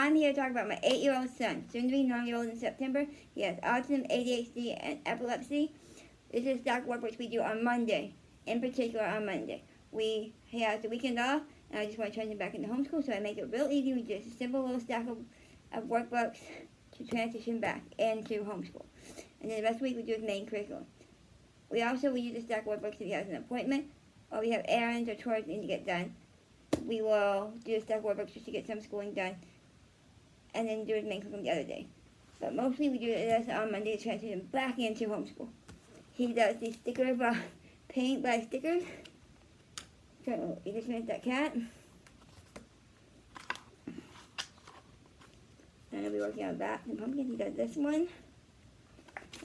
I'm here to talk about my 8-year-old son, soon to be 9-year-old in September. He has autism, ADHD, and epilepsy. This is stack work which we do on Monday, in particular on Monday. He has the weekend off, and I just want to turn him back into homeschool, so I make it real easy. We do just a simple little stack of workbooks to transition back into homeschool. And then the rest of the week we do his main curriculum. We use a stack of workbooks if he has an appointment, or we have errands or chores that need to get done. We will do a stack of workbooks just to get some schooling done, and then do his main curriculum the other day. But mostly we do this on Monday to transition back into homeschool. He does the sticker paint by stickers. So he just finished that cat. And I'll be working on bats and pumpkins. He does this one.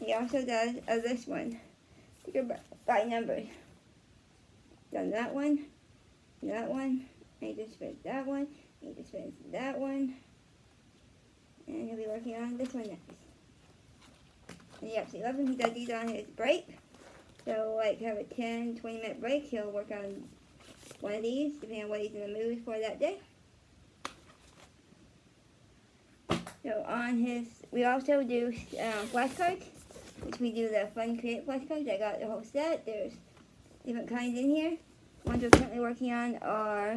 He also does this one. Sticker by numbers. Done that one. And he just finished that one. He just finished that one. And he'll be working on this one next. And he absolutely loves them. He does these on his break. So, like, have a 10-20 minute break. He'll work on one of these, depending on what he's in the mood for that day. So, we also do flashcards, which we do the fun create flashcards. I got the whole set. There's different kinds in here. Ones we're currently working on are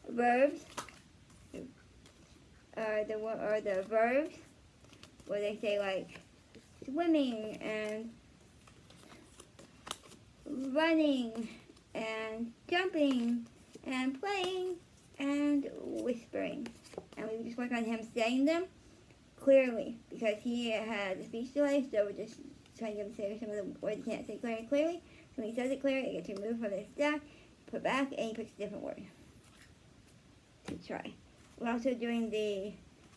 verbs. The verbs where they say like swimming and running and jumping and playing and whispering. And we just work on him saying them clearly because he has a speech delay, so we're just trying to get him to say some of the words he can't say clearly. So when he says it clearly, it gets removed from the stack, put back, and he picks a different word to try. We're also doing the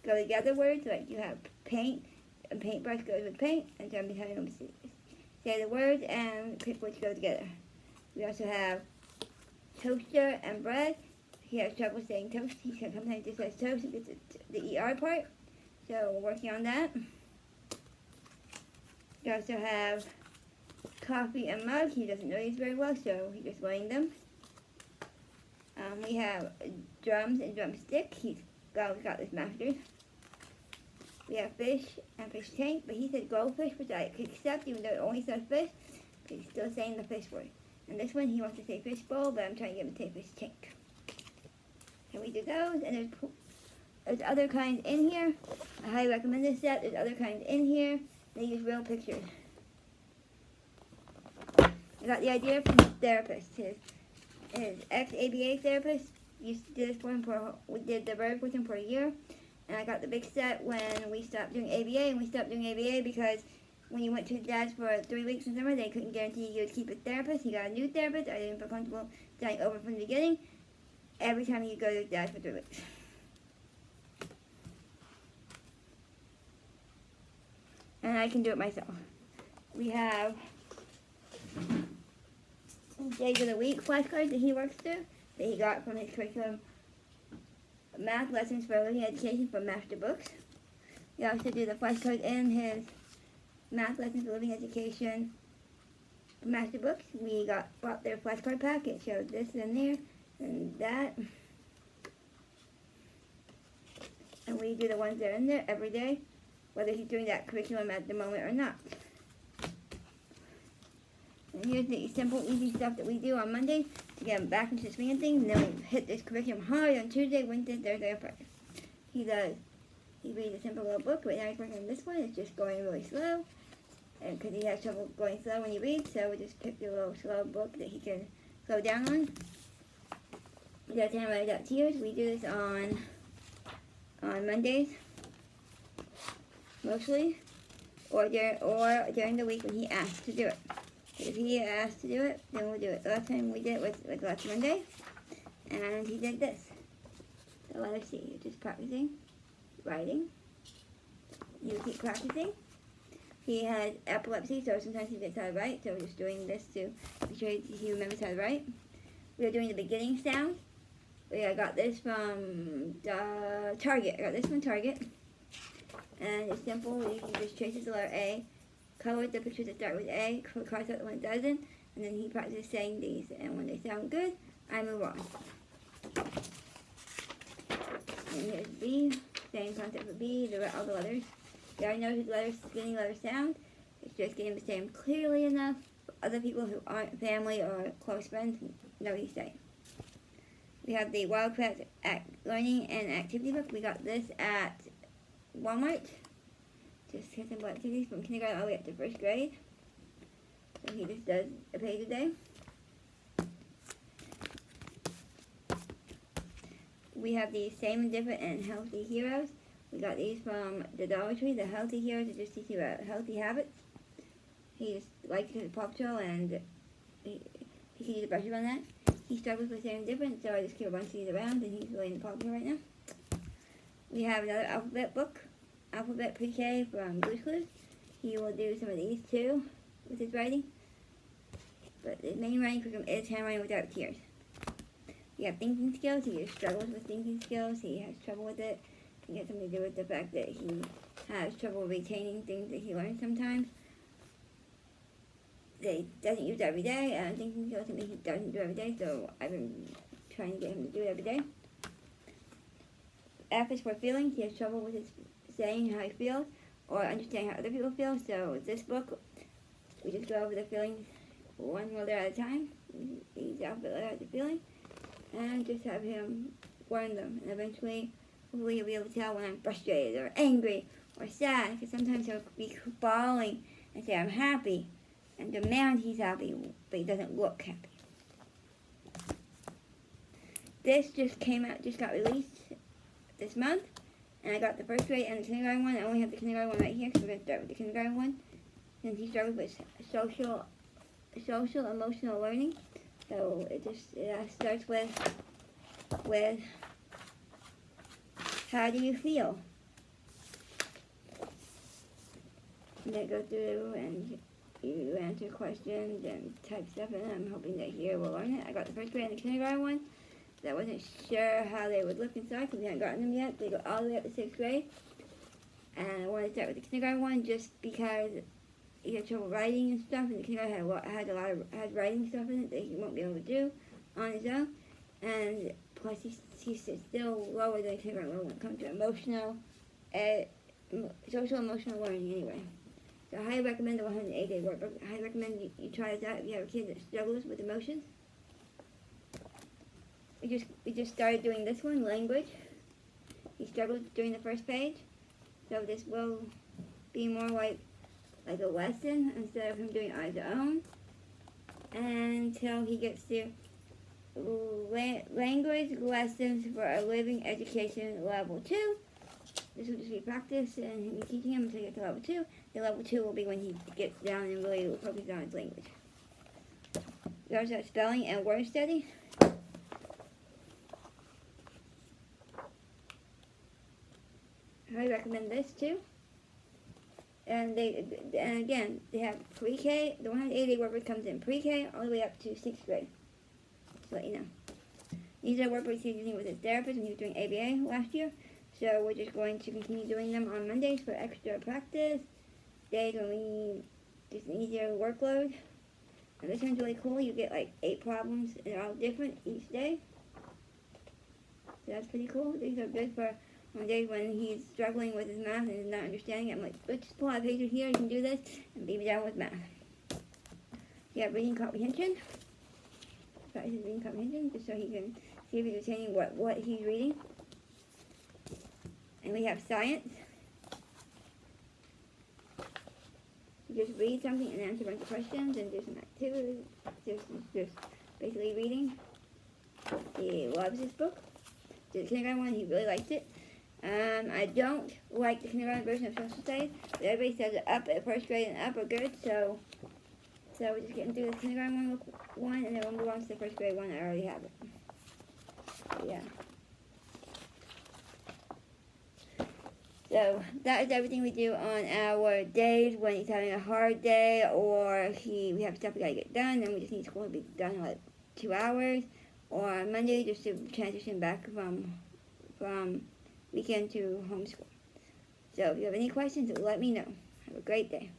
go together words, like you have paint, and paintbrush goes with paint, and so I'm having them say the words and pick which go together. We also have toaster and bread. He has trouble saying toast. He sometimes just says toast and gets the ER part. So we're working on that. We also have coffee and mug. He doesn't know these very well, so he's just learning them. We have drums and drumstick. We've got this mastered. We have fish and fish tank, but he said goldfish, which I could accept even though it only says fish, but he's still saying the fish word. And this one he wants to say fish bowl, but I'm trying to get him to say fish tank. And we do those, and there's other kinds in here. I highly recommend this set. There's other kinds in here. They use real pictures. I got the idea from his therapist. His ex-ABA therapist used to do this for him we did the verb with him for a year. And I got the big set when we stopped doing ABA. And we stopped doing ABA because when you went to his dad's for 3 weeks in summer, they couldn't guarantee you would keep a therapist. He got a new therapist. I didn't feel comfortable starting over from the beginning. Every time you go to his dad's for 3 weeks. And I can do it myself. We have days of the week flashcards that he works through that he got from his curriculum math lessons for living education from master books. We also do the flashcards in his math lessons for living education master books. We bought their flashcard pack. It showed this in there and that. And we do the ones that are in there every day, whether he's doing that curriculum at the moment or not. And here's the simple, easy stuff that we do on Monday to get him back into the swing of things. And then we hit this curriculum hard on Tuesday, Wednesday, Thursday, and Friday. He reads a simple little book. Right now he's working on this one. It's just going really slow. And because he has trouble going slow when he reads, so we just picked a little slow book that he can slow down on. We got Handwriting Without Tears. We do this on Mondays, mostly, or during the week when he asks to do it. If he asks to do it, then we'll do it. The last time we did it was last Monday, and he did this. The letter C. You're just practicing writing. You keep practicing. He has epilepsy, so sometimes he gets how to write, so we're just doing this to make sure he remembers how to write. We are doing the beginning sound. I got this from Target. I got this from Target. And it's simple. You can just trace the letter A, color the pictures that start with A, cross out the one that doesn't, and then he practices saying these. And when they sound good, I move on. concept of B, all the letters. He already knows his letters, skinny letter sound. It's just getting to say them clearly enough for other people who aren't family or close friends know what he's saying. We have the Wildcat Learning and Activity book. We got this at Walmart. Just simple activities from kindergarten all the way up to first grade. So he just does a page a day. We have the Same and Different and Healthy Heroes. We got these from the Dollar Tree. The Healthy Heroes are just teaching about healthy habits. He just likes his Paw Patrol and he can use a brush on that. He struggles with Same and Different, so I just keep a bunch of these around and he's really into Paw Patrol right now. We have another alphabet book, Alphabet Pre-K from Blue's Clues. He will do some of these too with his writing. But the main writing curriculum is handwriting without tears. We have thinking skills. He just struggles with thinking skills. He has trouble with it. It has something to do with the fact that he has trouble retaining things that he learns sometimes. He doesn't use it every day, and thinking skills something he doesn't do every day, so I've been trying to get him to do it every day. F is for feelings. He has trouble with his saying how he feels or understanding how other people feel, so this book, we just go over the feelings one letter at a time. Each alphabet letter has a feeling, and just have him learn them, and eventually, hopefully he'll be able to tell when I'm frustrated or angry or sad, because sometimes he'll be bawling and say I'm happy and demand he's happy, but he doesn't look happy. This just came out, just got released this month, and I got the first grade and the kindergarten one. I only have the kindergarten one right here, so we're going to start with the kindergarten one. And he struggles with social emotional learning. So it starts with how do you feel? And they go through and you answer questions and type stuff in. I'm hoping that here will learn it. I got the first grade and the kindergarten one. I wasn't sure how they would look inside because we hadn't gotten them yet. They go all the way up to 6th grade. And I wanted to start with the kindergarten one just because he had trouble writing and stuff, and the kindergarten had writing stuff in it that he won't be able to do on his own. And plus he's still lower than the kindergarten level when it comes to social emotional learning anyway. So I highly recommend the 108-day workbook. I highly recommend you try this out if you have a kid that struggles with emotions. We just started doing this one, language. He struggled during the first page, so this will be more like a lesson instead of him doing it on his own until he gets to language lessons for a living education level 2. This will just be practice and he'll be teaching him until he gets to level 2. The level 2 will be when he gets down and really focuses on his language. We also have spelling and word study. I recommend this too. And again, they have pre-K. The 180 workbook comes in pre-K all the way up to 6th grade. Just to let you know. These are workbooks he's using with his therapist when he was doing ABA last year. So we're just going to continue doing them on Mondays for extra practice. Days when we need just an easier workload. And this one's really cool. You get like 8 problems and they're all different each day. So that's pretty cool. These are good for on days when he's struggling with his math and is not understanding it. I'm like, let's just pull out a page here, you can do this, and be done with math. You have reading comprehension. Practice his reading comprehension, just so he can see if he's retaining what he's reading. And we have science. You just read something and answer a bunch of questions and do some activities. Just basically reading. He loves this book. The kindergarten one, he really liked it. I don't like the kindergarten version of social studies, but everybody says up at first grade and up are good, so we're just getting through the kindergarten one, and then we'll move on to the first grade one. I already have it. Yeah. So that is everything we do on our days when he's having a hard day or we have stuff we gotta get done and we just need school to be done in like 2 hours. Or on Monday just to transition back from weekend to homeschool. So if you have any questions, let me know. Have a great day.